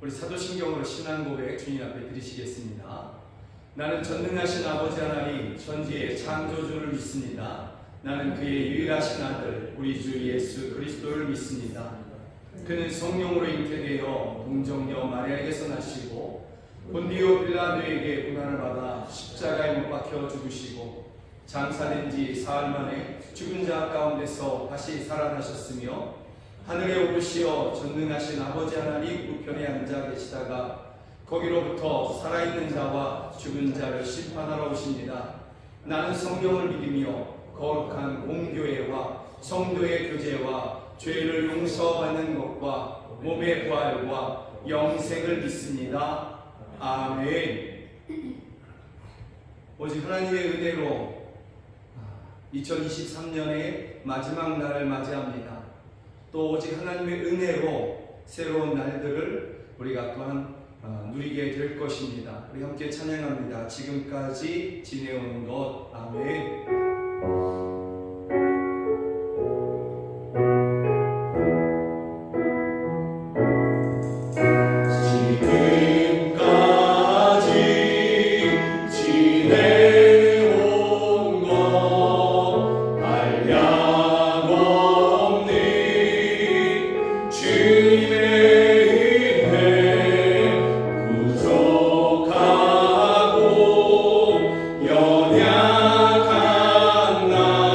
우리 사도신경으로 신앙 고백 주님 앞에 드리시겠습니다. 나는 전능하신 아버지 하나님 천지의 창조주를 믿습니다. 나는 그의 유일하신 아들 우리 주 예수 그리스도를 믿습니다. 그는 성령으로 잉태되어 동정녀 마리아에게서 나시고 본디오 빌라도에게 고난을 받아 십자가에 못 박혀 죽으시고 장사된 지 사흘 만에 죽은 자 가운데서 다시 살아나셨으며 하늘에 오르시어 전능하신 아버지 하나님 우편에 앉아 계시다가 거기로부터 살아있는 자와 죽은 자를 심판하러 오십니다. 나는 성경을 믿으며 거룩한 공교회와 성도의 교제와 죄를 용서받는 것과 몸의 부활과 영생을 믿습니다. 아멘. 오직 하나님의 은혜로 2023년의 마지막 날을 맞이합니다. 또 오직 하나님의 은혜로 새로운 날들을 우리가 또한 누리게 될 것입니다. 우리 함께 찬양합니다. 지금까지 지내온 것. 아멘. 연약한 나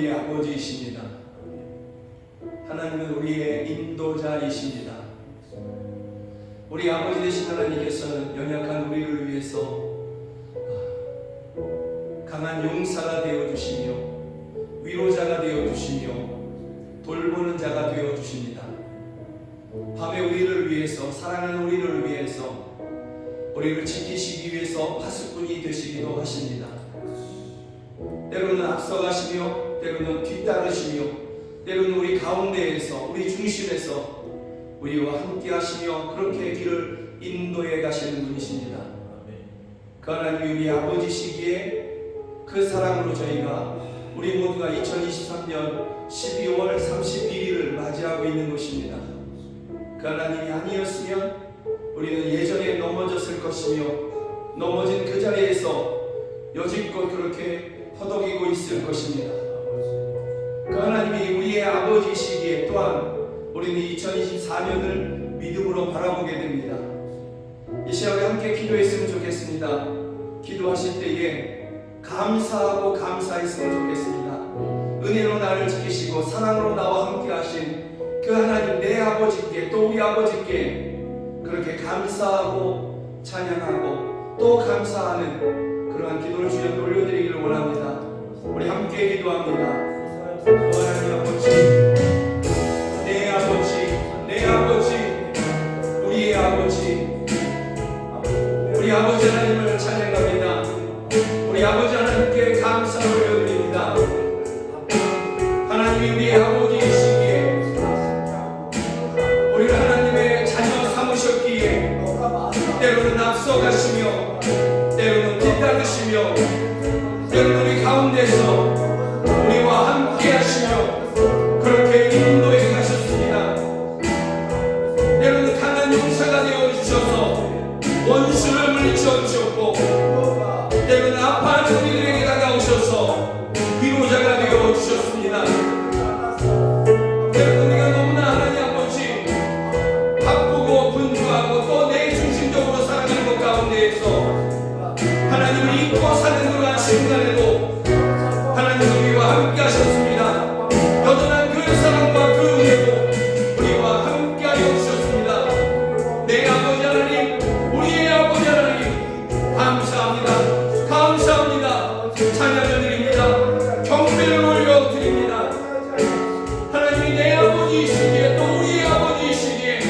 우리의 아버지이십니다. 하나님은 우리의 인도자이십니다. 우리 아버지 되신 하나님께서는 연약한 우리를 위해서 강한 용사가 되어주시며 위로자가 되어주시며 돌보는 자가 되어주십니다. 밤에 우리를 위해서, 사랑하는 우리를 위해서, 우리를 지키시기 위해서 파수꾼이 되시기도 하십니다. 때로는 앞서가시며 때로는 뒤따르시며 때로는 우리 가운데에서, 우리 중심에서 우리와 함께 하시며 그렇게 길을 인도해 가시는 분이십니다. 그 하나님이 우리 아버지시기에 그 사랑으로 저희가 우리 모두가 2023년 12월 31일을 맞이하고 있는 것입니다. 그 하나님이 아니었으면 우리는 예전에 넘어졌을 것이며 넘어진 그 자리에서 여지껏 그렇게 허덕이고 있을 것입니다. 그 하나님이 우리의 아버지시기에 또한 우리는 2024년을 믿음으로 바라보게 됩니다. 이 시간에 함께 기도했으면 좋겠습니다. 기도하실 때에 감사하고 감사했으면 좋겠습니다. 은혜로 나를 지키시고 사랑으로 나와 함께 하신 그 하나님, 내 아버지께, 또 우리 아버지께 그렇게 감사하고 찬양하고 또 감사하는 그러한 기도를 주님께 올려드리기를 원합니다. 우리 함께 기도합니다. 하나님 아버지, 내 아버지, 내 아버지, 우리의 아버지, 우리 아버지 하나님을 찬양합니다. 우리 아버지 하나님께 감사를 올려드립니다. 하나님이 우리의 아버지이시기에 우리를 하나님의 자녀 삼으셨기에 때로는 앞서가시며 때로는 뒤따르시며 때로는 우리 가운데서 우리와 함께 하시며 그렇게 인도해 가셨습니다. 때로는 강한 용사가 되어주셔서 원수를 물리쳐 주셨고 때로는 아파하는 우리들에게 다가오셔서 위로자가 되어주셨습니다. 때로는 우리가 너무나 하나님 아버지 바쁘고 분주하고 또 내 중심적으로 살아가는 것 가운데에서 하나님을 잊고 사는 그러한 순간에도 하나님은 우리와 함께 하셨습니다. 여전한 그 사랑과 그 은혜도 우리와 함께 하여 주셨습니다. 내 아버지 하나님, 우리의 아버지 하나님 감사합니다. 감사합니다. 찬양을 드립니다. 경배를 올려드립니다. 하나님이 내 아버지이시기에 또 우리의 아버지이시기에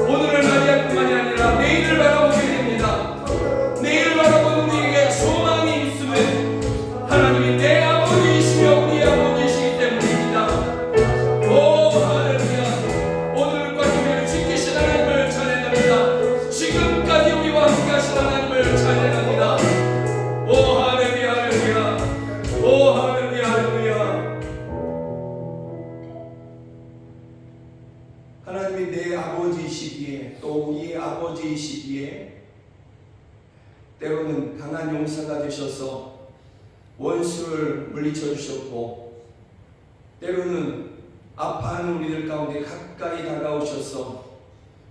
오늘을 맞이할 뿐만이 아니라 내일을 바라보게 됩니다. 내일을 바라보는 우리에게 소망이 있음은 하나님이 내 아버지이시며 우리의 아버지이시기 때문입니다. 오 할렐루야. 오늘과 주님을 지키신 하나님을 찬양합니다. 지금까지 우리와 함께 하신 하나님을 찬양합니다. 오 할렐루야, 할렐루야. 오 할렐루야, 할렐루야. 하나님이 내 아버지이시기에 또 우리의 아버지이시기에 때로는 강한 용사가 되셔서 원수를 물리쳐 주셨고 때로는 아파하는 우리들 가운데 가까이 다가오셔서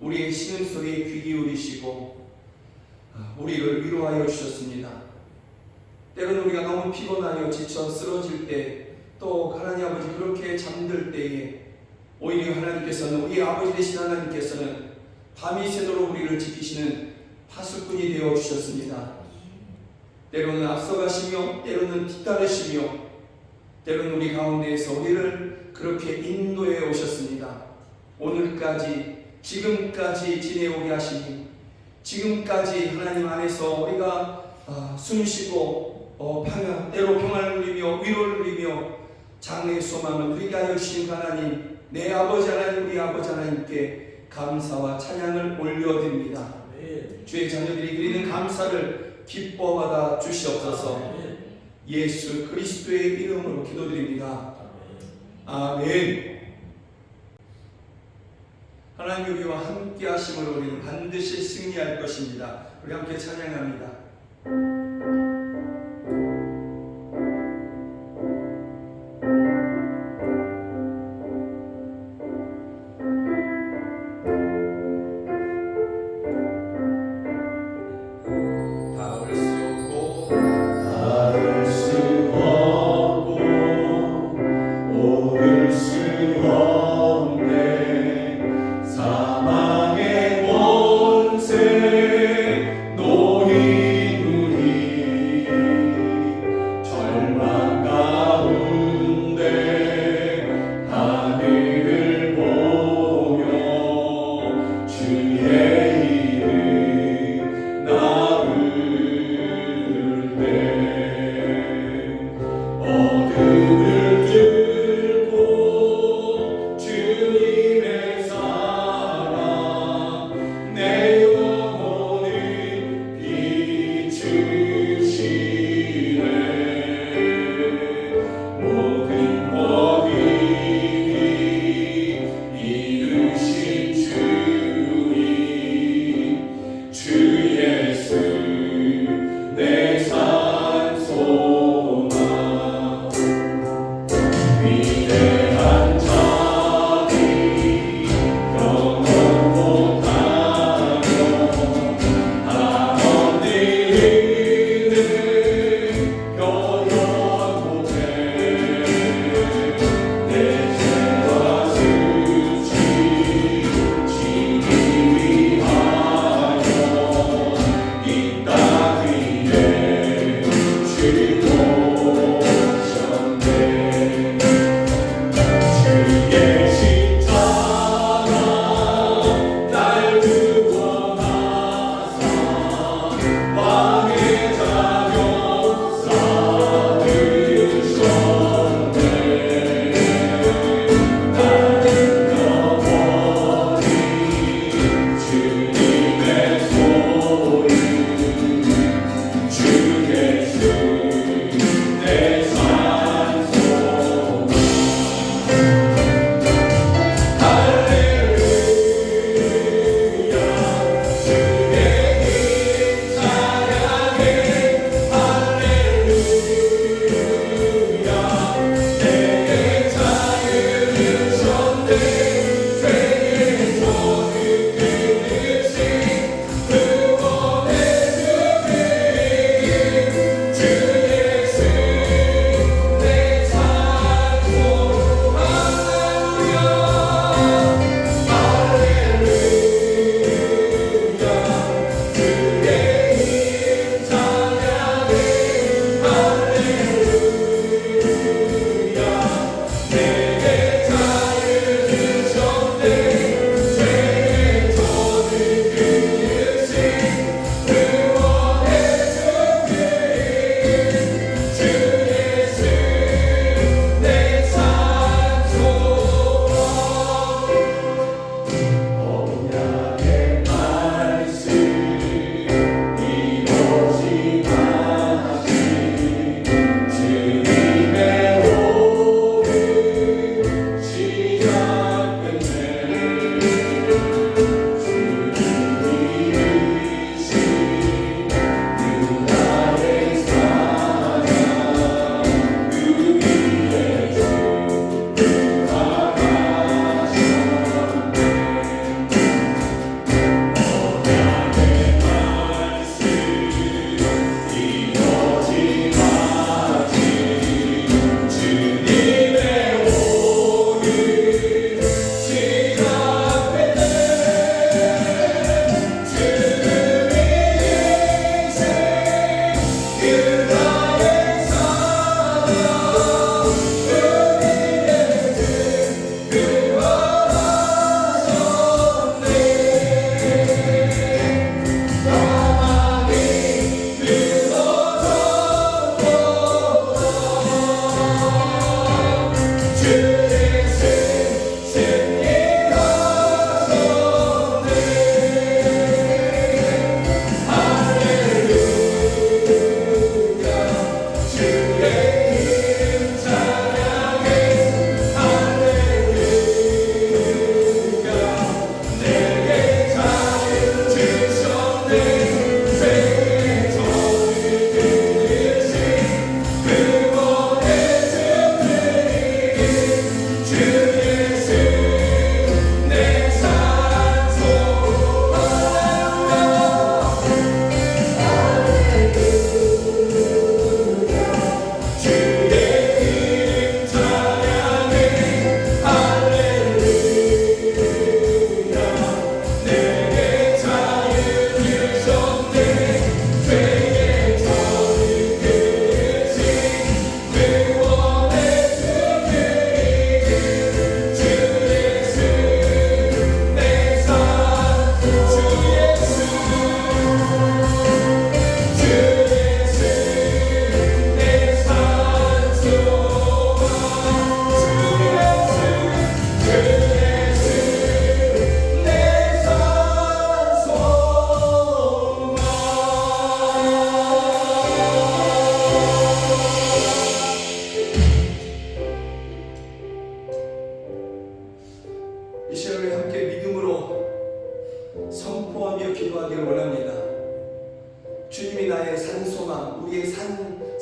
우리의 신음소리에 귀 기울이시고 우리를 위로하여 주셨습니다. 때로는 우리가 너무 피곤하여 지쳐 쓰러질 때 또 하나님 아버지 그렇게 잠들 때에 오히려 하나님께서는, 우리 아버지 되신 하나님께서는 밤이 새도록 우리를 지키시는 파수꾼이 되어 주셨습니다. 때로는 앞서가시며 때로는 뒤따르시며 때로는 우리 가운데에서 우리를 그렇게 인도해 오셨습니다. 오늘까지 지금까지 지내오게 하시니 지금까지 하나님 안에서 우리가 숨쉬고 때로 평안을 누리며 위로를 누리며 장래의 소망을 누리게 하여 주신 하나님, 내 아버지 하나님, 우리 아버지 하나님께 감사와 찬양을 올려드립니다. 주의 자녀들이 드리는 감사를 기뻐받아 주시옵소서. 예수 그리스도의 이름으로 기도드립니다. 아멘. 하나님 우리와 함께 하심으로 우리는 반드시 승리할 것입니다. 우리 함께 찬양합니다. 닿을 수 없고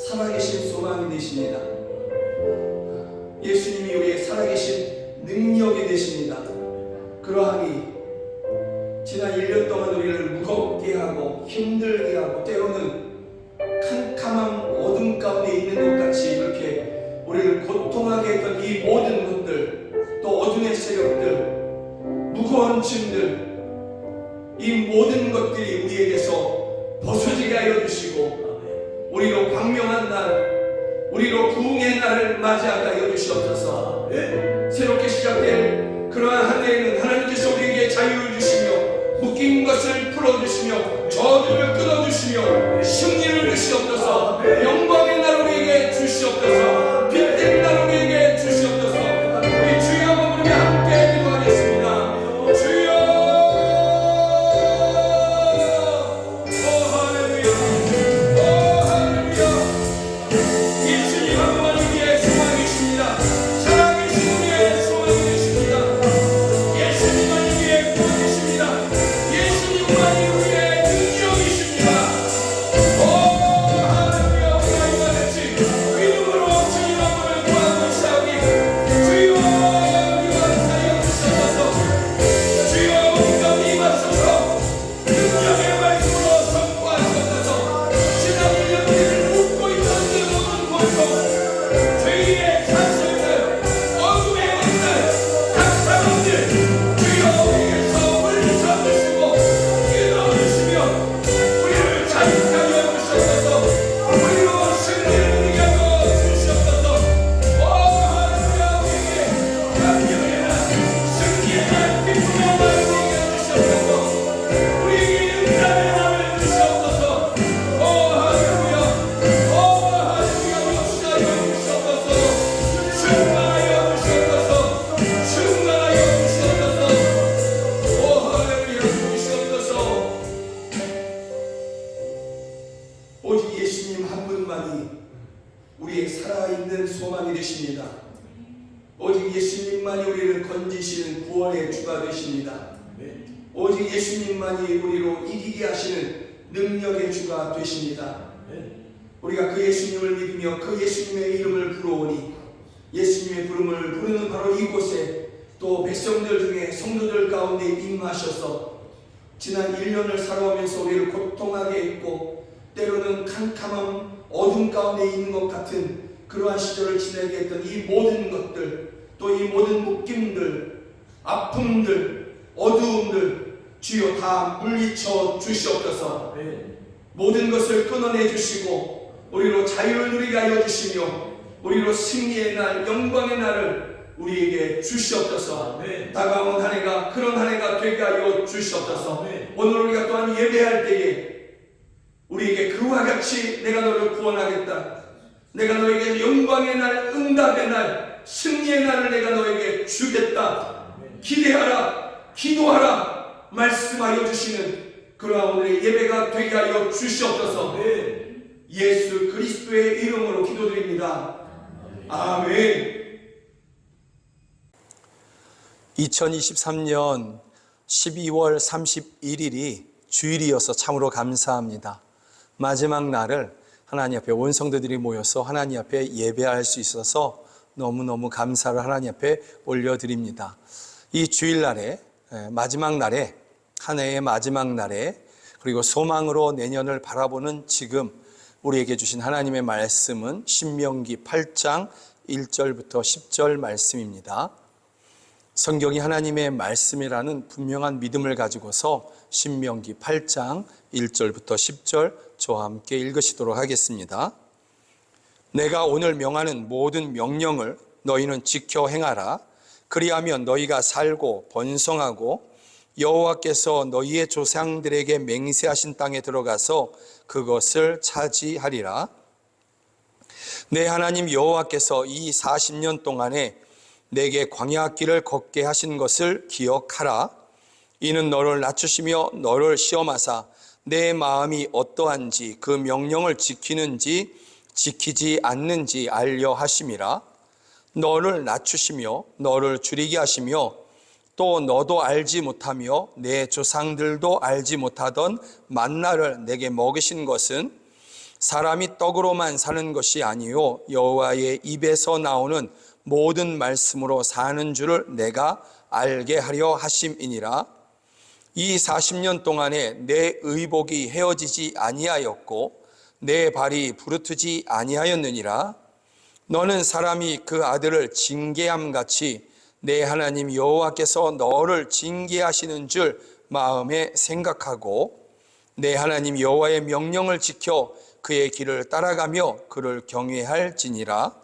살아계신 소망이 되십니다. 예수님이 우리의 살아계신 능력이 되십니다. 그러하니 지난 1년 동안 우리를 무겁게 하고 힘들게 하고 때로는 캄캄한 어둠 가운데 있는 것 같이 이렇게 우리를 고통하게 했던 이 모든 것들, 또 어둠의 세력들, 무거운 짐들, 이 모든 것들이 우리에게서 벗어지게 하여 주시고 우리로 광명한 날, 우리로 부흥의 날을 맞이하게 하여 주시옵소서. 새롭게 시작될 그러한 한 해에는 하나님께서 우리에게 자유를 주시며 묶인 것을 풀어주시며 저주를 끊어주시며 승리를 주시옵소서. 영광의 날 우리에게 주시옵소서. 빛된 날 우리에게 주시옵소서. 우리 주여 한번 부르며 함께 기도하겠습니다. 주여. 오 할렐루야. 오 할렐루야. 예수님 한 분만 우리의 소망이십니다. 살아계신 우리의 소망이십니다. 예수님만 우리의 구원이십니다. 예수님만이 우리의 능력이십니다. 오 할렐루야. 우리가 이와 같이 믿음으로 주님 앞을 구하고 있사오니 주여 우리가 하여 주셔서 주여 우리 가운데 임하소서. 능력의 말씀으로 선포하셔서 지난 1년 우리를 묶고 있던 그 모든 고통, 죄의 산소들, 어둠의 원들, 각사람들 주여 우리에게서 물리쳐주시고 끊어주시며 우리를 자유케 하여 주시옵소서. 우리로 승리를 누리게 하여 주시옵소서. 오 할렐루야. 우리에게 감격의 날, 승리의 날, 기쁨의 날 우리에게 주시옵소서. 우리에게 응답의 날을 주시옵소서. 오 할렐루야. 오 할렐루야. 역사하여 주시옵소서. 충만하여 주시옵소서. 충만하여 주시옵소서. 오 할렐루야. 주시옵소서. 오직 예수님 한 분만이 우리의 살아있는 소망이 되십니다. 오직 예수님만이 우리를 건지시는 구원의 주가 되십니다. 오직 예수님만이 우리로 이기게 하시는 능력의 주가 되십니다. 우리가 그 예수님을 믿으며 그 예수님의 이름을 부르오니 예수님의 부름을 부르는 바로 이곳에 또 백성들 중에 성도들 가운데 임하셔서 지난 1년을 살아오면서 우리를 고통하게 했고 때로는 캄캄한 어둠 가운데 있는 것 같은 그러한 시절을 지내게 했던 이 모든 것들, 또 이 모든 묶임들, 아픔들, 어두움들 주여 다 물리쳐 주시옵소서. 모든 것을 끊어내 주시고 우리로 자유를 누리게 하여 주시며 우리로 승리의 날, 영광의 날을 우리에게 주시옵소서. 다가온 한 해가 그런 한 해가 되게 하여 주시옵소서. 오늘 우리가 또한 예배할 때에 우리에게 그와 같이 내가 너를 구원하겠다, 내가 너에게 영광의 날, 응답의 날, 승리의 날을 내가 너에게 주겠다, 기대하라, 기도하라 말씀하여 주시는 그러한 오늘의 예배가 되게 하여 주시옵소서. 예수 그리스도의 이름으로 기도드립니다. 아멘. 2023년 12월 31일이 주일이어서 참으로 감사합니다. 마지막 날을 하나님 앞에 온 성도들이 모여서 하나님 앞에 예배할 수 있어서 너무너무 감사를 하나님 앞에 올려드립니다. 이 주일날에 마지막 날에, 한 해의 마지막 날에, 그리고 소망으로 내년을 바라보는 지금 우리에게 주신 하나님의 말씀은 신명기 8장 1절부터 10절 말씀입니다. 성경이 하나님의 말씀이라는 분명한 믿음을 가지고서 신명기 8장 1절부터 10절 저와 함께 읽으시도록 하겠습니다. 내가 오늘 명하는 모든 명령을 너희는 지켜 행하라. 그리하면 너희가 살고 번성하고 여호와께서 너희의 조상들에게 맹세하신 땅에 들어가서 그것을 차지하리라. 내 하나님 여호와께서 이 40년 동안에 내게 광야길을 걷게 하신 것을 기억하라. 이는 너를 낮추시며 너를 시험하사 내 마음이 어떠한지 그 명령을 지키는지 지키지 않는지 알려 하심이라. 너를 낮추시며 너를 줄이게 하시며 또 너도 알지 못하며 내 조상들도 알지 못하던 만나를 내게 먹이신 것은 사람이 떡으로만 사는 것이 아니요 여호와의 입에서 나오는 모든 말씀으로 사는 줄을 내가 알게 하려 하심이니라. 이 40년 동안에 내 의복이 헤어지지 아니하였고 내 발이 부르트지 아니하였느니라. 너는 사람이 그 아들을 징계함같이 내 하나님 여호와께서 너를 징계하시는 줄 마음에 생각하고 내 하나님 여호와의 명령을 지켜 그의 길을 따라가며 그를 경외할지니라.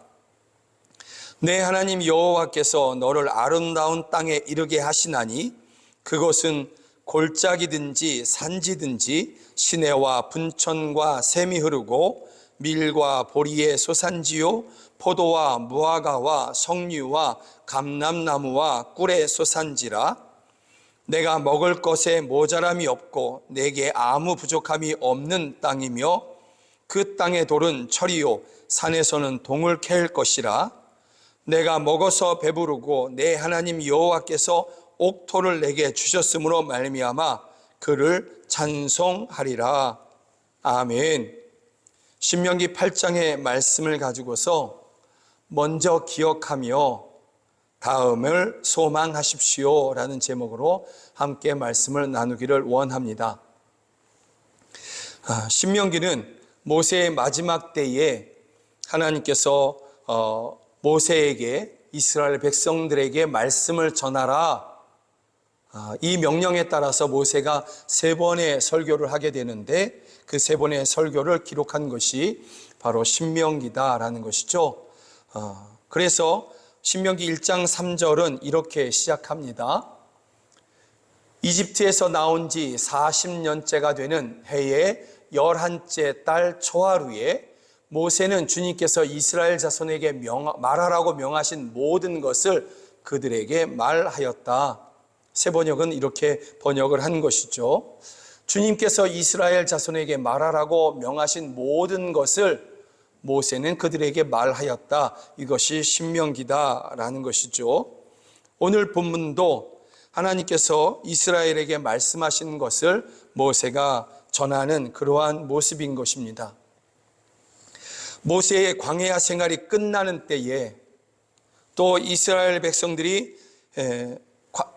내 하나님 여호와께서 너를 아름다운 땅에 이르게 하시나니 그것은 골짜기든지 산지든지 시내와 분천과 샘이 흐르고 밀과 보리의 소산지요 포도와 무화과와 석류와 감람나무와 꿀의 소산지라. 내가 먹을 것에 모자람이 없고 내게 아무 부족함이 없는 땅이며 그 땅의 돌은 철이요 산에서는 동을 캐일 것이라. 내가 먹어서 배부르고 내 하나님 여호와께서 옥토를 내게 주셨으므로 말미암아 그를 찬송하리라. 아멘. 신명기 8장의 말씀을 가지고서 먼저 기억하며 다음을 소망하십시오 라는 제목으로 함께 말씀을 나누기를 원합니다. 신명기는 모세의 마지막 때에 하나님께서 모세에게 이스라엘 백성들에게 말씀을 전하라, 이 명령에 따라서 모세가 3번의 설교를 하게 되는데 그 3번의 설교를 기록한 것이 바로 신명기다라는 것이죠. 그래서 신명기 1장 3절은 이렇게 시작합니다. 이집트에서 나온 지 40년째가 되는 해의 11째 달 초하루에 모세는 주님께서 이스라엘 자손에게 말하라고 명하신 모든 것을 그들에게 말하였다. 세번역은 이렇게 번역을 한 것이죠. 주님께서 이스라엘 자손에게 말하라고 명하신 모든 것을 모세는 그들에게 말하였다. 이것이 신명기다라는 것이죠. 오늘 본문도 하나님께서 이스라엘에게 말씀하신 것을 모세가 전하는 그러한 모습인 것입니다. 모세의 광야 생활이 끝나는 때에 또 이스라엘 백성들이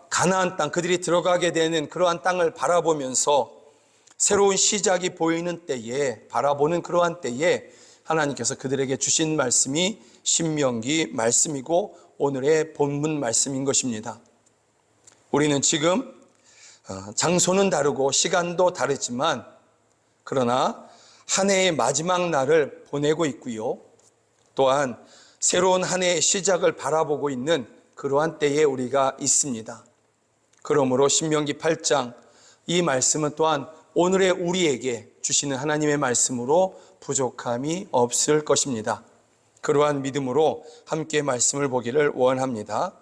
가나안 땅, 그들이 들어가게 되는 그러한 땅을 바라보면서 새로운 시작이 보이는 때에, 바라보는 그러한 때에 하나님께서 그들에게 주신 말씀이 신명기 말씀이고 오늘의 본문 말씀인 것입니다. 우리는 지금 장소는 다르고 시간도 다르지만 그러나 한 해의 마지막 날을 보내고 있고요. 또한 새로운 한 해의 시작을 바라보고 있는 그러한 때에 우리가 있습니다. 그러므로 신명기 8장 이 말씀은 또한 오늘의 우리에게 주시는 하나님의 말씀으로 부족함이 없을 것입니다. 그러한 믿음으로 함께 말씀을 보기를 원합니다.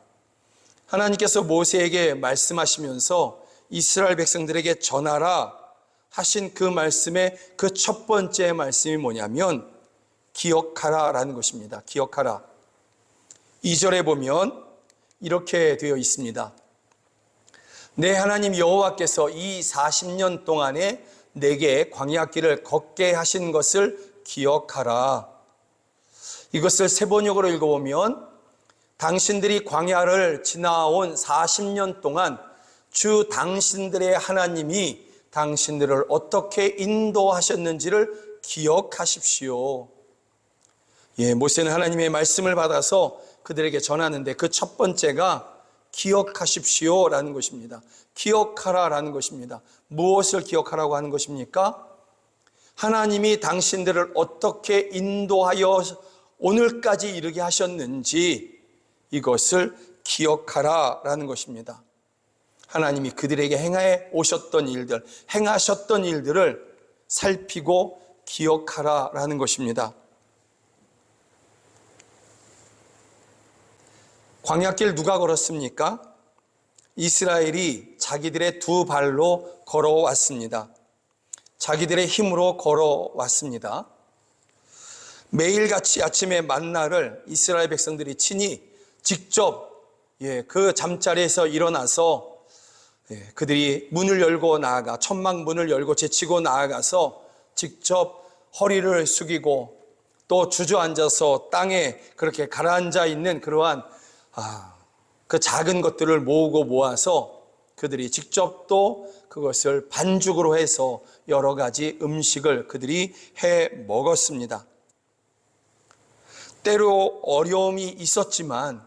하나님께서 모세에게 말씀하시면서 이스라엘 백성들에게 전하라 하신 그 말씀의 그 첫 번째 말씀이 뭐냐면 기억하라 라는 것입니다. 기억하라. 2절에 보면 이렇게 되어 있습니다. 내 하나님 여호와께서 이 40년 동안에 내게 광야길을 걷게 하신 것을 기억하라. 이것을 세번역으로 읽어보면 당신들이 광야를 지나온 40년 동안 주 당신들의 하나님이 당신들을 어떻게 인도하셨는지를 기억하십시오. 모세는 하나님의 말씀을 받아서 그들에게 전하는데 그 첫 번째가 기억하십시오 라는 것입니다. 기억하라 라는 것입니다. 무엇을 기억하라고 하는 것입니까? 하나님이 당신들을 어떻게 인도하여 오늘까지 이르게 하셨는지 이것을 기억하라 라는 것입니다. 하나님이 그들에게 행해 오셨던 일들, 행하셨던 일들을 살피고 기억하라 라는 것입니다. 광야길 누가 걸었습니까? 이스라엘이 자기들의 두 발로 걸어왔습니다. 자기들의 힘으로 걸어왔습니다. 매일같이 아침에 만나를 이스라엘 백성들이 친히 직접 그 잠자리에서 일어나서 그들이 문을 열고 나아가 천막문을 열고 제치고 나아가서 직접 허리를 숙이고 또 주저앉아서 땅에 그렇게 가라앉아 있는 그러한 그 작은 것들을 모으고 모아서 그들이 직접 또 그것을 반죽으로 해서 여러 가지 음식을 그들이 해 먹었습니다. 때로 어려움이 있었지만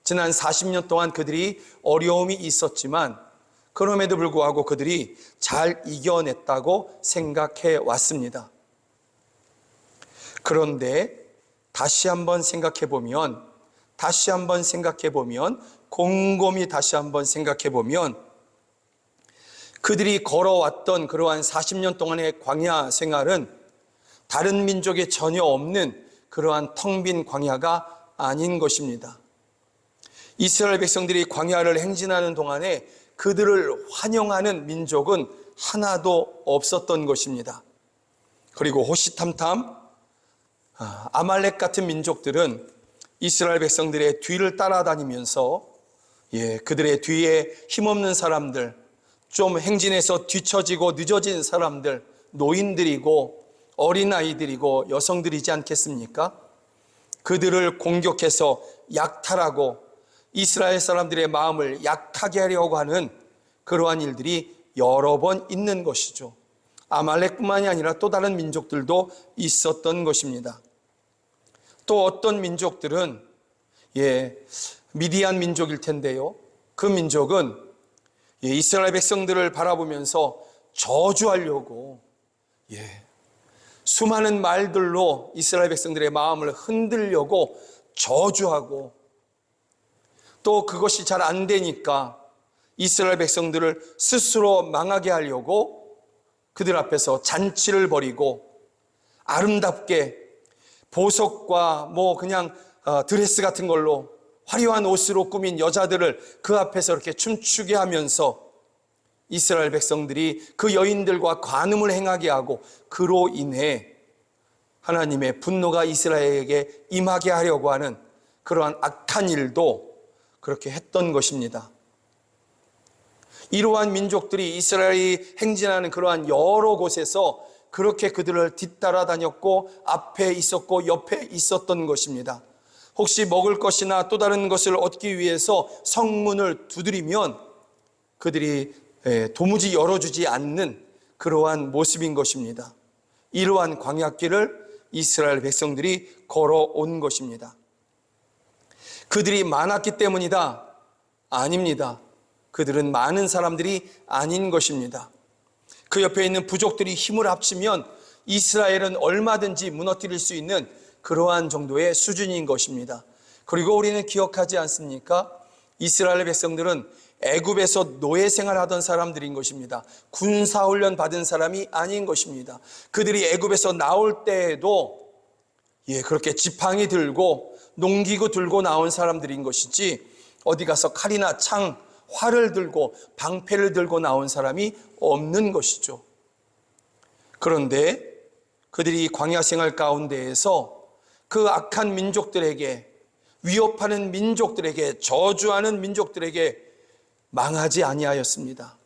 지난 40년 동안 그들이 어려움이 있었지만 그럼에도 불구하고 그들이 잘 이겨냈다고 생각해 왔습니다. 그런데 다시 한번 생각해 보면, 곰곰이 다시 한번 생각해 보면, 그들이 걸어왔던 그러한 40년 동안의 광야 생활은 다른 민족에 전혀 없는 그러한 텅 빈 광야가 아닌 것입니다. 이스라엘 백성들이 광야를 행진하는 동안에 그들을 환영하는 민족은 하나도 없었던 것입니다. 그리고 호시탐탐 아말렉 같은 민족들은 이스라엘 백성들의 뒤를 따라다니면서 그들의 뒤에 힘없는 사람들, 좀 행진해서 뒤처지고 늦어진 사람들, 노인들이고 어린아이들이고 여성들이지 않겠습니까? 그들을 공격해서 약탈하고 이스라엘 사람들의 마음을 약하게 하려고 하는 그러한 일들이 여러 번 있는 것이죠. 아말렉뿐만이 아니라 또 다른 민족들도 있었던 것입니다. 또 어떤 민족들은 미디안 민족일 텐데요. 그 민족은 이스라엘 백성들을 바라보면서 저주하려고 수많은 말들로 이스라엘 백성들의 마음을 흔들려고 저주하고, 또 그것이 잘 안 되니까 이스라엘 백성들을 스스로 망하게 하려고 그들 앞에서 잔치를 벌이고, 아름답게 보석과 그냥 드레스 같은 걸로 화려한 옷으로 꾸민 여자들을 그 앞에서 이렇게 춤추게 하면서 이스라엘 백성들이 그 여인들과 관음을 행하게 하고, 그로 인해 하나님의 분노가 이스라엘에게 임하게 하려고 하는 그러한 악한 일도 그렇게 했던 것입니다. 이러한 민족들이 이스라엘이 행진하는 그러한 여러 곳에서 그렇게 그들을 뒤따라 다녔고, 앞에 있었고 옆에 있었던 것입니다. 혹시 먹을 것이나 또 다른 것을 얻기 위해서 성문을 두드리면 그들이 도무지 열어주지 않는 그러한 모습인 것입니다. 이러한 광야길을 이스라엘 백성들이 걸어온 것입니다. 그들이 많았기 때문이다? 아닙니다. 그들은 많은 사람들이 아닌 것입니다. 그 옆에 있는 부족들이 힘을 합치면 이스라엘은 얼마든지 무너뜨릴 수 있는 그러한 정도의 수준인 것입니다. 그리고 우리는 기억하지 않습니까? 이스라엘 백성들은 애굽에서 노예 생활하던 사람들인 것입니다. 군사훈련 받은 사람이 아닌 것입니다. 그들이 애굽에서 나올 때에도 그렇게 지팡이 들고 농기구 들고 나온 사람들인 것이지, 어디 가서 칼이나 창, 활을 들고 방패를 들고 나온 사람이 없는 것이죠. 그런데 그들이 광야 생활 가운데에서 그 악한 민족들에게, 위협하는 민족들에게, 저주하는 민족들에게 망하지 아니하였습니다.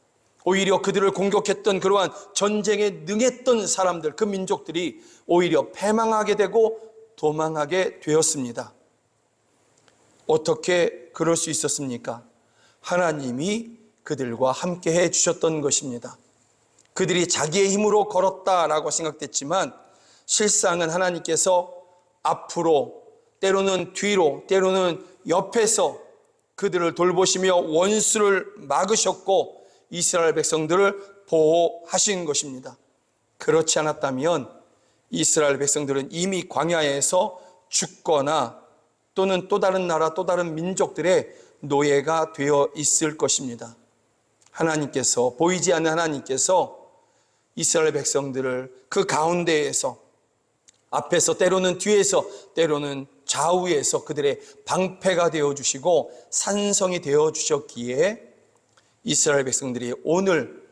오히려 그들을 공격했던 그러한 전쟁에 능했던 사람들, 그 민족들이 오히려 패망하게 되고 도망하게 되었습니다. 어떻게 그럴 수 있었습니까? 하나님이 그들과 함께 해 주셨던 것입니다. 그들이 자기의 힘으로 걸었다라고 생각됐지만 실상은 하나님께서 앞으로, 때로는 뒤로, 때로는 옆에서 그들을 돌보시며 원수를 막으셨고 이스라엘 백성들을 보호하신 것입니다. 그렇지 않았다면 이스라엘 백성들은 이미 광야에서 죽거나 또는 또 다른 나라, 또 다른 민족들의 노예가 되어 있을 것입니다. 하나님께서, 보이지 않는 하나님께서 이스라엘 백성들을 그 가운데에서, 앞에서, 때로는 뒤에서, 때로는 좌우에서 그들의 방패가 되어주시고 산성이 되어주셨기에 이스라엘 백성들이 오늘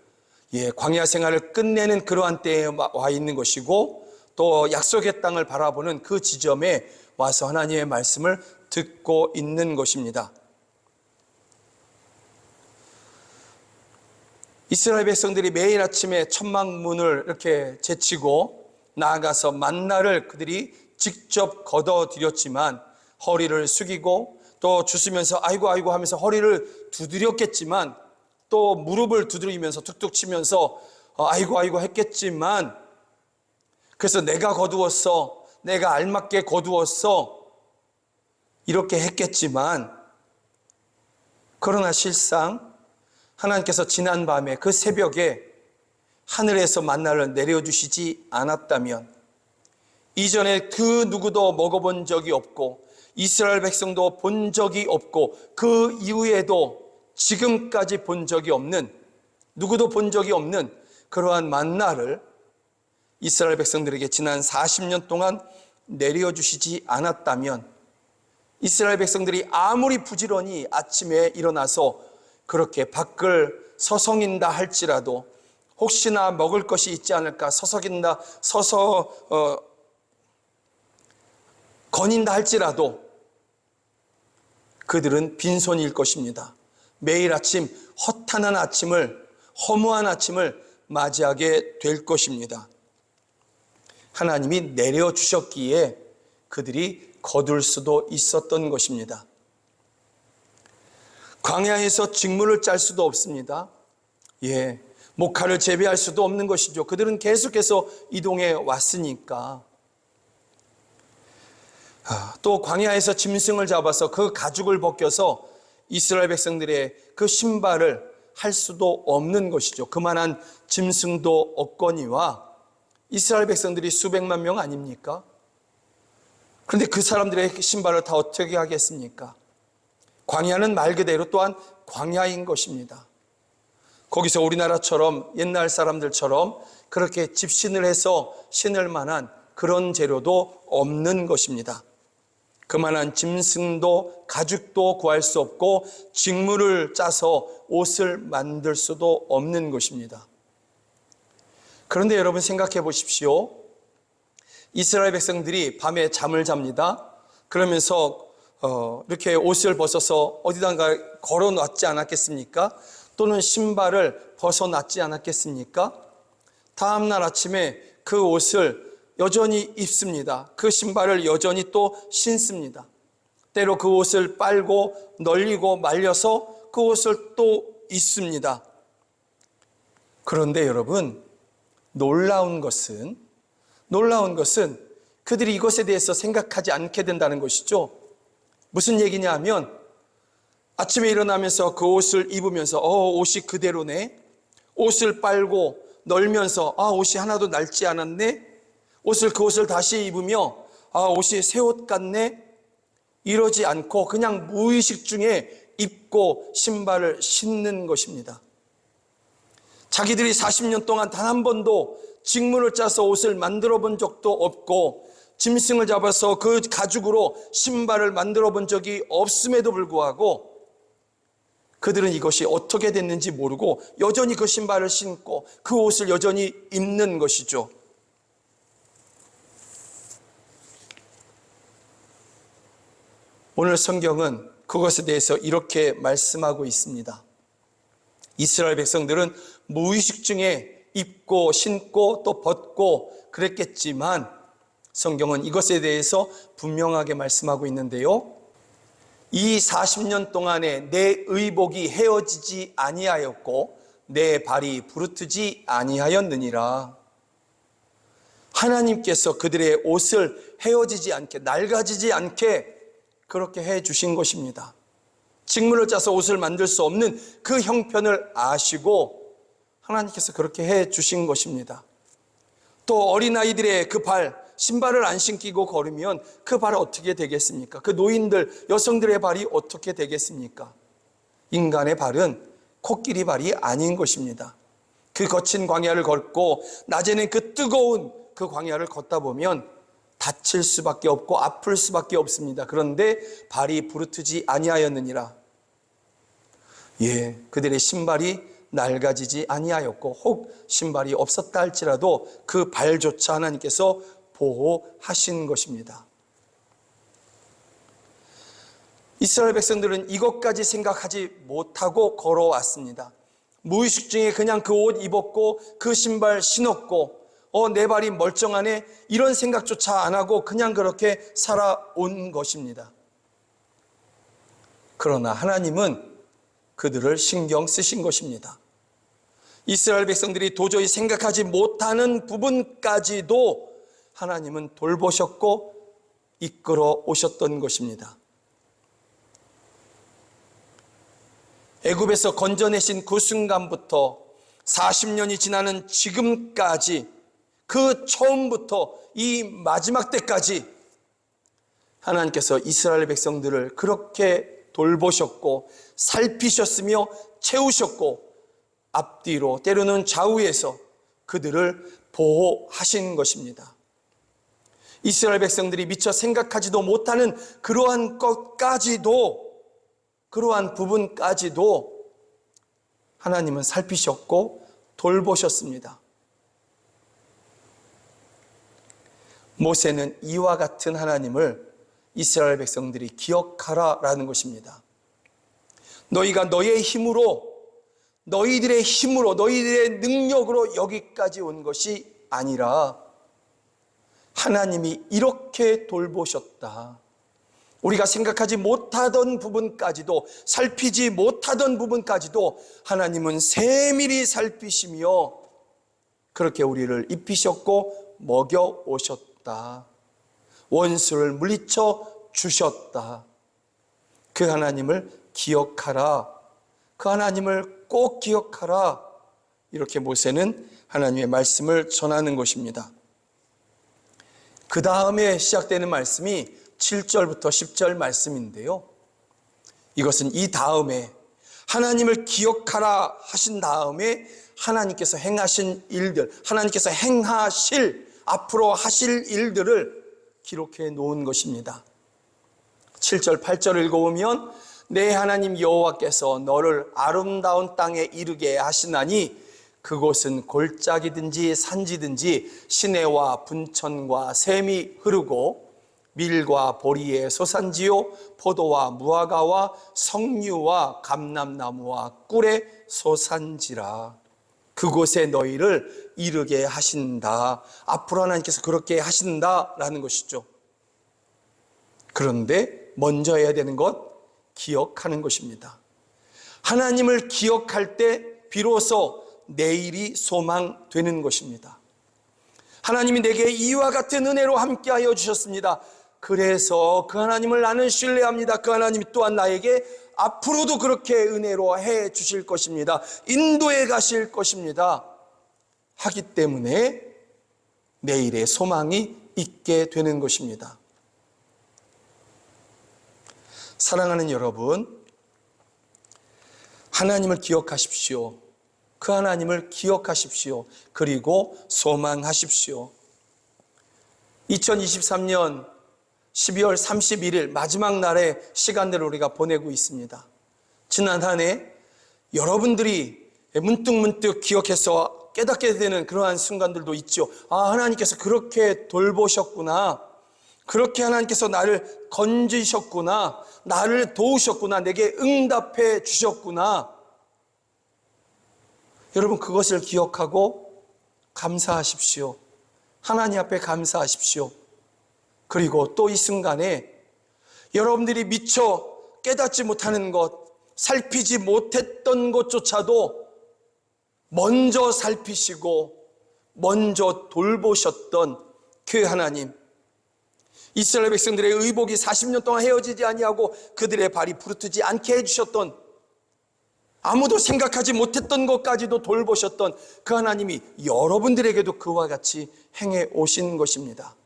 광야 생활을 끝내는 그러한 때에 와 있는 것이고, 또 약속의 땅을 바라보는 그 지점에 와서 하나님의 말씀을 듣고 있는 것입니다. 이스라엘 백성들이 매일 아침에 천막문을 이렇게 제치고 나아가서 만나를 그들이 직접 걷어들였지만, 허리를 숙이고 또 주스면서 아이고 아이고 하면서 허리를 두드렸겠지만, 또 무릎을 두드리면서 툭툭 치면서 아이고 아이고 했겠지만, 그래서 내가 거두었어, 내가 알맞게 거두었어, 이렇게 했겠지만, 그러나 실상 하나님께서 지난 밤에 그 새벽에 하늘에서 만나를 내려주시지 않았다면 이전에 그 누구도 먹어본 적이 없고 이스라엘 백성도 본 적이 없고 그 이후에도 지금까지 본 적이 없는, 누구도 본 적이 없는 그러한 만나를 이스라엘 백성들에게 지난 40년 동안 내려주시지 않았다면 이스라엘 백성들이 아무리 부지런히 아침에 일어나서 그렇게 밖을 서성인다 할지라도, 혹시나 먹을 것이 있지 않을까 거닌다 할지라도 그들은 빈손일 것입니다. 매일 아침 허탄한 아침을, 허무한 아침을 맞이하게 될 것입니다. 하나님이 내려주셨기에 그들이 거둘 수도 있었던 것입니다. 광야에서 직무를 짤 수도 없습니다. 목화를 재배할 수도 없는 것이죠. 그들은 계속해서 이동해 왔으니까. 또 광야에서 짐승을 잡아서 그 가죽을 벗겨서 이스라엘 백성들의 그 신발을 할 수도 없는 것이죠. 그만한 짐승도 없거니와 이스라엘 백성들이 수백만 명 아닙니까? 그런데 그 사람들의 신발을 다 어떻게 하겠습니까? 광야는 말 그대로 또한 광야인 것입니다. 거기서 우리나라처럼 옛날 사람들처럼 그렇게 집신을 해서 신을 만한 그런 재료도 없는 것입니다. 그만한 짐승도 가죽도 구할 수 없고 직무를 짜서 옷을 만들 수도 없는 것입니다. 그런데 여러분 생각해 보십시오. 이스라엘 백성들이 밤에 잠을 잡니다. 그러면서 이렇게 옷을 벗어서 어디다가 걸어놨지 않았겠습니까? 또는 신발을 벗어놨지 않았겠습니까? 다음날 아침에 그 옷을 여전히 입습니다. 그 신발을 여전히 또 신습니다. 때로 그 옷을 빨고 널리고 말려서 그 옷을 또 입습니다. 그런데 여러분, 놀라운 것은 그들이 이것에 대해서 생각하지 않게 된다는 것이죠. 무슨 얘기냐 하면 아침에 일어나면서 그 옷을 입으면서 옷이 그대로네. 옷을 빨고 널면서 옷이 하나도 낡지 않았네. 그 옷을 다시 입으며 옷이 새 옷 같네. 이러지 않고 그냥 무의식 중에 입고 신발을 신는 것입니다. 자기들이 40년 동안 단 한 번도 직무를 짜서 옷을 만들어 본 적도 없고 짐승을 잡아서 그 가죽으로 신발을 만들어 본 적이 없음에도 불구하고 그들은 이것이 어떻게 됐는지 모르고 여전히 그 신발을 신고 그 옷을 여전히 입는 것이죠. 오늘 성경은 그것에 대해서 이렇게 말씀하고 있습니다. 이스라엘 백성들은 무의식 중에 입고 신고 또 벗고 그랬겠지만 성경은 이것에 대해서 분명하게 말씀하고 있는데요. 이 40년 동안에 내 의복이 헤어지지 아니하였고 내 발이 부르트지 아니하였느니라. 하나님께서 그들의 옷을 헤어지지 않게, 낡아지지 않게 그렇게 해 주신 것입니다. 직무를 짜서 옷을 만들 수 없는 그 형편을 아시고 하나님께서 그렇게 해 주신 것입니다. 또 어린아이들의 그 신발을 안 신기고 걸으면 그 발 어떻게 되겠습니까? 그 노인들, 여성들의 발이 어떻게 되겠습니까? 인간의 발은 코끼리 발이 아닌 것입니다. 그 거친 광야를 걷고 낮에는 그 뜨거운 그 광야를 걷다 보면 다칠 수밖에 없고 아플 수밖에 없습니다. 그런데 발이 부르트지 아니하였느니라. 그들의 신발이 낡아지지 아니하였고 혹 신발이 없었다 할지라도 그 발조차 하나님께서 보호하신 것입니다. 이스라엘 백성들은 이것까지 생각하지 못하고 걸어왔습니다. 무의식 중에 그냥 그 옷 입었고 그 신발 신었고 내 발이 멀쩡하네 이런 생각조차 안 하고 그냥 그렇게 살아온 것입니다. 그러나 하나님은 그들을 신경 쓰신 것입니다. 이스라엘 백성들이 도저히 생각하지 못하는 부분까지도 하나님은 돌보셨고 이끌어 오셨던 것입니다. 애굽에서 건져내신 그 순간부터 40년이 지나는 지금까지 그 처음부터 이 마지막 때까지 하나님께서 이스라엘 백성들을 그렇게 돌보셨고 살피셨으며 채우셨고 앞뒤로 때로는 좌우에서 그들을 보호하신 것입니다. 이스라엘 백성들이 미처 생각하지도 못하는 그러한 것까지도, 그러한 부분까지도 하나님은 살피셨고 돌보셨습니다. 모세는 이와 같은 하나님을 이스라엘 백성들이 기억하라라는 것입니다. 너희가 너희의 힘으로, 너희들의 힘으로, 너희들의 능력으로 여기까지 온 것이 아니라 하나님이 이렇게 돌보셨다. 우리가 생각하지 못하던 부분까지도, 살피지 못하던 부분까지도 하나님은 세밀히 살피시며 그렇게 우리를 입히셨고 먹여 오셨다. 원수를 물리쳐 주셨다. 그 하나님을 기억하라. 그 하나님을 꼭 기억하라. 이렇게 모세는 하나님의 말씀을 전하는 것입니다. 그 다음에 시작되는 말씀이 7절부터 10절 말씀인데요. 이것은 이 다음에 하나님을 기억하라 하신 다음에 하나님께서 행하신 일들, 하나님께서 행하실, 앞으로 하실 일들을 기록해 놓은 것입니다. 7절, 8절을 읽어보면 내 하나님 여호와께서 너를 아름다운 땅에 이르게 하시나니 그곳은 골짜기든지 산지든지 시내와 분천과 샘이 흐르고 밀과 보리의 소산지요 포도와 무화과와 석류와 감람나무와 꿀의 소산지라. 그곳에 너희를 이르게 하신다. 앞으로 하나님께서 그렇게 하신다라는 것이죠. 그런데 먼저 해야 되는 것, 기억하는 것입니다. 하나님을 기억할 때 비로소 내일이 소망되는 것입니다. 하나님이 내게 이와 같은 은혜로 함께하여 주셨습니다. 그래서 그 하나님을 나는 신뢰합니다. 그 하나님이 또한 나에게 앞으로도 그렇게 은혜로 해 주실 것입니다. 인도해 가실 것입니다. 하기 때문에 내일의 소망이 있게 되는 것입니다. 사랑하는 여러분, 하나님을 기억하십시오. 그 하나님을 기억하십시오. 그리고 소망하십시오. 2023년 12월 31일 마지막 날의 시간들을 우리가 보내고 있습니다. 지난 한 해 여러분들이 문득문득 기억해서 깨닫게 되는 그러한 순간들도 있죠. 아, 하나님께서 그렇게 돌보셨구나. 그렇게 하나님께서 나를 건지셨구나. 나를 도우셨구나. 내게 응답해 주셨구나. 여러분, 그것을 기억하고 감사하십시오. 하나님 앞에 감사하십시오. 그리고 또 이 순간에 여러분들이 미처 깨닫지 못하는 것, 살피지 못했던 것조차도 먼저 살피시고 먼저 돌보셨던 그 하나님, 이스라엘 백성들의 의복이 40년 동안 헤어지지 아니하고 그들의 발이 부르트지 않게 해주셨던, 아무도 생각하지 못했던 것까지도 돌보셨던 그 하나님이 여러분들에게도 그와 같이 행해 오신 것입니다.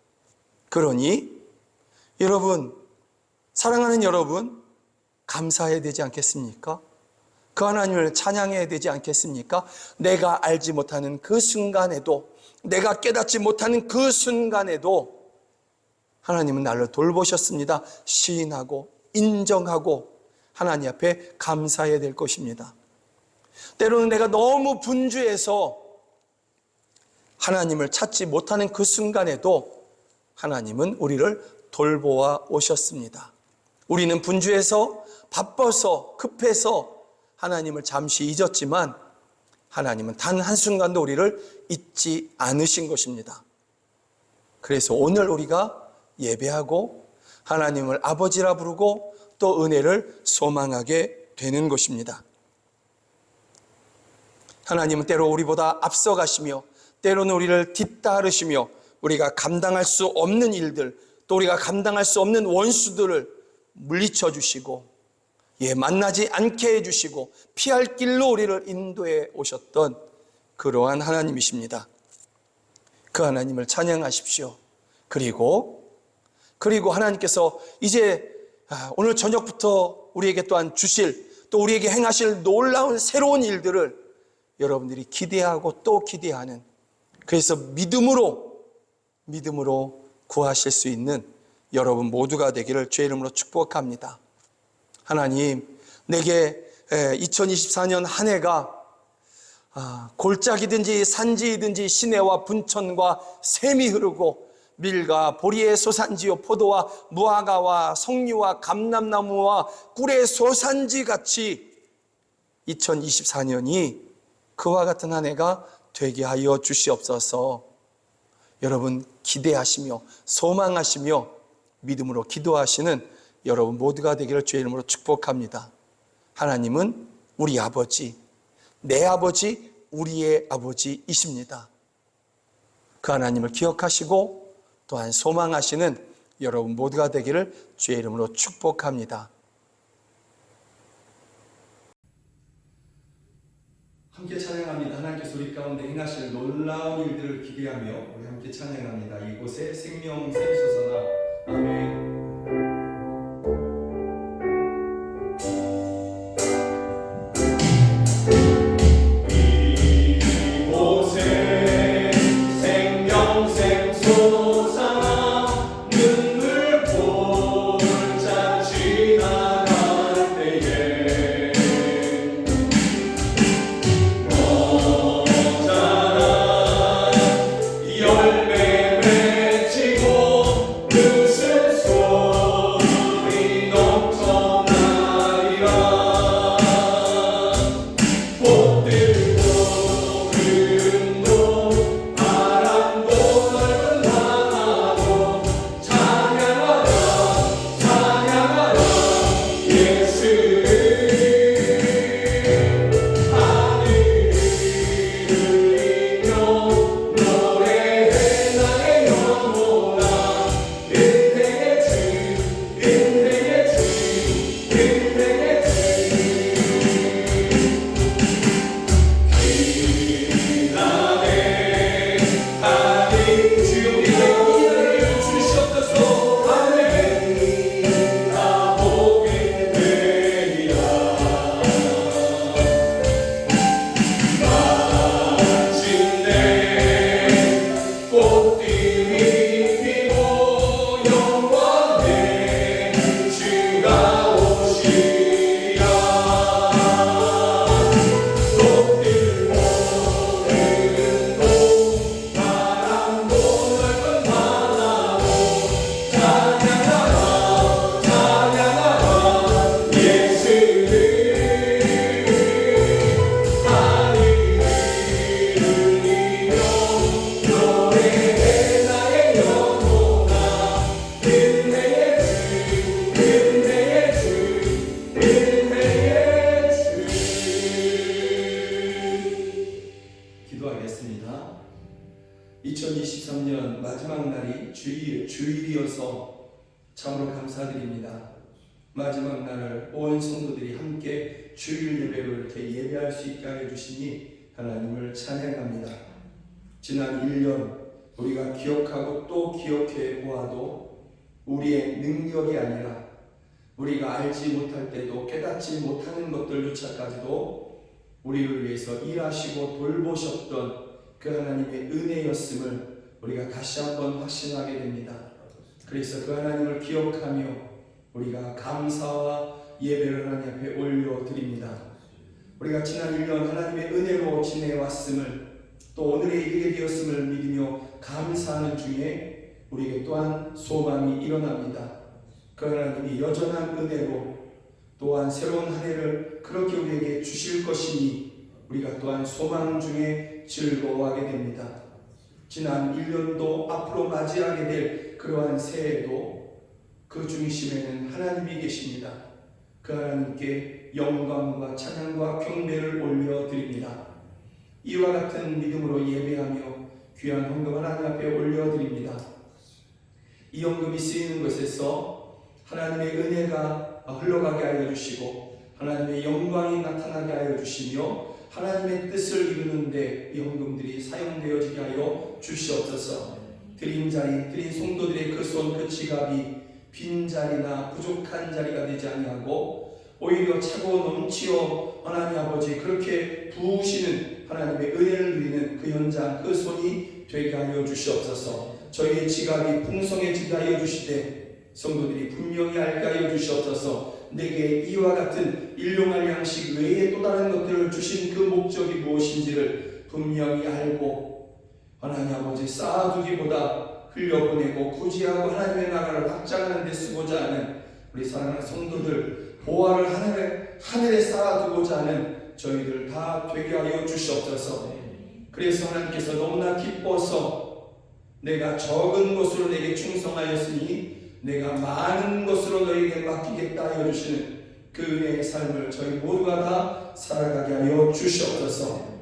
그러니 여러분, 사랑하는 여러분, 감사해야 되지 않겠습니까? 그 하나님을 찬양해야 되지 않겠습니까? 내가 알지 못하는 그 순간에도, 내가 깨닫지 못하는 그 순간에도 하나님은 나를 돌보셨습니다. 시인하고 인정하고 하나님 앞에 감사해야 될 것입니다. 때로는 내가 너무 분주해서 하나님을 찾지 못하는 그 순간에도 하나님은 우리를 돌보아 오셨습니다. 우리는 분주해서, 바빠서, 급해서 하나님을 잠시 잊었지만 하나님은 단 한순간도 우리를 잊지 않으신 것입니다. 그래서 오늘 우리가 예배하고 하나님을 아버지라 부르고 또 은혜를 소망하게 되는 것입니다. 하나님은 때로 우리보다 앞서가시며 때로는 우리를 뒤따르시며 우리가 감당할 수 없는 일들, 또 우리가 감당할 수 없는 원수들을 물리쳐 주시고 만나지 않게 해주시고 피할 길로 우리를 인도해 오셨던 그러한 하나님이십니다. 그 하나님을 찬양하십시오. 그리고 하나님께서 이제 오늘 저녁부터 우리에게 또한 주실, 또 우리에게 행하실 놀라운 새로운 일들을 여러분들이 기대하고 또 기대하는, 그래서 믿음으로 구하실 수 있는 여러분 모두가 되기를 주의 이름으로 축복합니다. 하나님, 내게 2024년 한 해가 골짜기든지 산지이든지 시내와 분천과 샘이 흐르고 밀과 보리의 소산지요 포도와 무화과와 석류와 감람나무와 꿀의 소산지 같이 2024년이 그와 같은 한 해가 되게 하여 주시옵소서. 여러분 기대하시며 소망하시며 믿음으로 기도하시는 여러분 모두가 되기를 주의 이름으로 축복합니다. 하나님은 우리 아버지, 내 아버지, 우리의 아버지이십니다. 그 하나님을 기억하시고 또한 소망하시는 여러분 모두가 되기를 주의 이름으로 축복합니다. 함께 찬양합니다. 하나님께서 우리 가운데 행하실 놀라운 일들을 기대하며 우리 함께 찬양합니다. 이곳에 생명 샘솟아나. 아멘. 기도하겠습니다. 2023년 마지막 날이 주일이어서 참으로 감사드립니다. 마지막 날을 온 성도들이 함께 주일 예배로 이렇게 예배할 수 있게 해주시니 하나님을 찬양합니다. 지난 1년 우리가 기억하고 또 기억해 보아도 우리의 능력이 아니라 우리가 알지 못할 때도 깨닫지 못하는 것들조차까지도 우리를 위해서 일하시고 돌보셨던 그 하나님의 은혜였음을 우리가 다시 한번 확신하게 됩니다. 그래서 그 하나님을 기억하며 우리가 감사와 예배를 하나님 앞에 올려드립니다. 우리가 지난 1년 하나님의 은혜로 지내왔음을 또 오늘에 이르게 되었음을 믿으며 감사하는 중에 우리에게 또한 소망이 일어납니다. 그 하나님이 여전한 은혜로 또한 새로운 한 해를 그렇게 우리에게 주실 것이니 우리가 또한 소망 중에 즐거워하게 됩니다. 지난 1년도 앞으로 맞이하게 될 그러한 새해도 그 중심에는 하나님이 계십니다. 그 하나님께 영광과 찬양과 경배를 올려드립니다. 이와 같은 믿음으로 예배하며 귀한 헌금 하나님 앞에 올려드립니다. 이 헌금이 쓰이는 것에서 하나님의 은혜가 흘러가게 하여 주시고 하나님의 영광이 나타나게 하여 주시며 하나님의 뜻을 이루는데 이 헌금들이 사용되어지게 하여 주시옵소서. 드린 자리, 드린 성도들의 그 손, 그 지갑이 빈 자리나 부족한 자리가 되지 아니하고 오히려 차고 넘치어 하나님 아버지 그렇게 부으시는 하나님의 은혜를 누리는 그 현장, 그 손이 되게 하여 주시옵소서. 저희의 지갑이 풍성해지게 하여 주시되 성도들이 분명히 알게 하여 주시옵소서. 내게 이와 같은 일용할 양식 외에 또 다른 것들을 주신 그 목적이 무엇인지를 분명히 알고 하나님 아버지 쌓아두기보다 흘려보내고 구제하고 하나님의 나라를 확장하는 데 쓰고자 하는 우리 사랑하는 성도들 보화를 하늘에 쌓아두고자 하는 저희들 다 되게 하여 주시옵소서. 그래서 하나님께서 너무나 기뻐서 내가 적은 것으로 내게 충성하였으니 내가 많은 것으로 너에게 맡기겠다 하여 주시는 그 은혜의 삶을 저희 모두가 다 살아가게 하여 주시옵소서.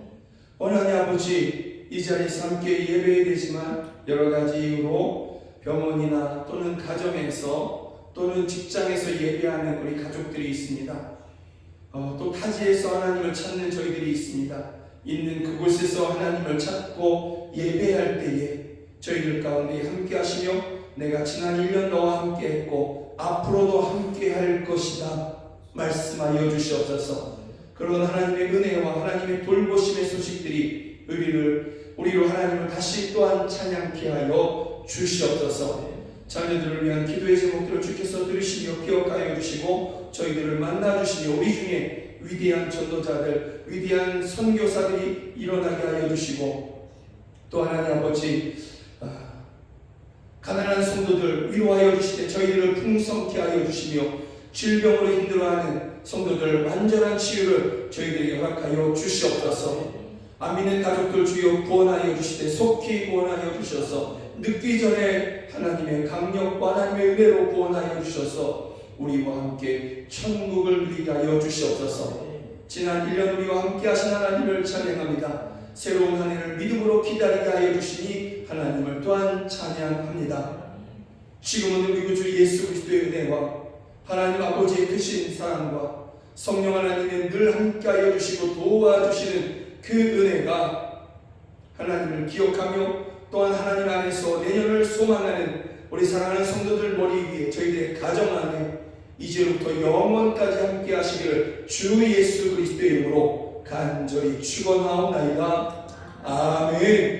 하나님 아버지 이 자리에서 함께 예배해야 되지만 여러 가지 이유로 병원이나 또는 가정에서 또는 직장에서 예배하는 우리 가족들이 있습니다. 또 타지에서 하나님을 찾는 저희들이 있습니다. 있는 그곳에서 하나님을 찾고 예배할 때에 저희들 가운데 함께 하시며 내가 지난 1년 너와 함께 했고 앞으로도 함께 할 것이다 말씀하여 주시옵소서. 그런 하나님의 은혜와 하나님의 돌보심의 소식들이 우리로 하나님을 다시 또한 찬양케 하여 주시옵소서. 자녀들을 위한 기도의 제목들을 주께서 들으시며 기억하여 주시고 저희들을 만나주시며 우리 중에 위대한 전도자들, 위대한 선교사들이 일어나게 하여 주시고 또 하나님 아버지 가난한 성도들 위로하여 주시되 저희들을 풍성케 하여 주시며 질병으로 힘들어하는 성도들 완전한 치유를 저희들에게 허락하여 주시옵소서. 안 믿는 가족들 주여 구원하여 주시되 속히 구원하여 주셔서 늦기 전에 하나님의 강력과 하나님의 은혜로 구원하여 주셔서 우리와 함께 천국을 누리게 하여 주시옵소서. 지난 1년 우리와 함께 하신 하나님을 찬양합니다. 새로운 한 해를 믿음으로 기다리게 하여 주시니 하나님을 또한 찬양합니다. 지금은 우리 구주 예수 그리스도의 은혜와 하나님 아버지의 크신 사랑과 성령 하나님의 늘 함께 하여 주시고 도와주시는 그 은혜가 하나님을 기억하며 또한 하나님 안에서 내년을 소망하는 우리 사랑하는 성도들 머리 위에 저희들의 가정 안에 이제부터 영원까지 함께 하시기를 주 예수 그리스도의 이름으로 간절히 축원하옵나이다. 아멘.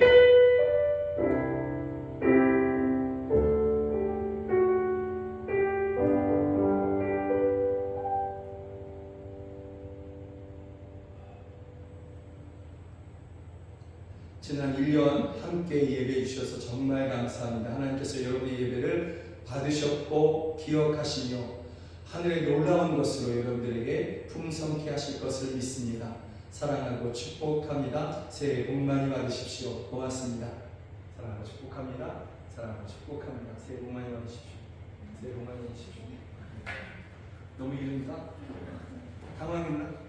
지난 1년 함께 예배해 주셔서 정말 감사합니다. 하나님께서 여러분의 예배를 받으셨고 기억하시며 하늘의 놀라운 것으로 여러분들에게 풍성케 하실 것을 믿습니다. 사랑하고 축복합니다. 새해 복 많이 받으십시오. 고맙습니다. 사랑하고 축복합니다. 사랑하고 축복합니다. 새해 복 많이 받으십시오. 새해 복 많이 받으십시오. 너무 이른가? 당황했나?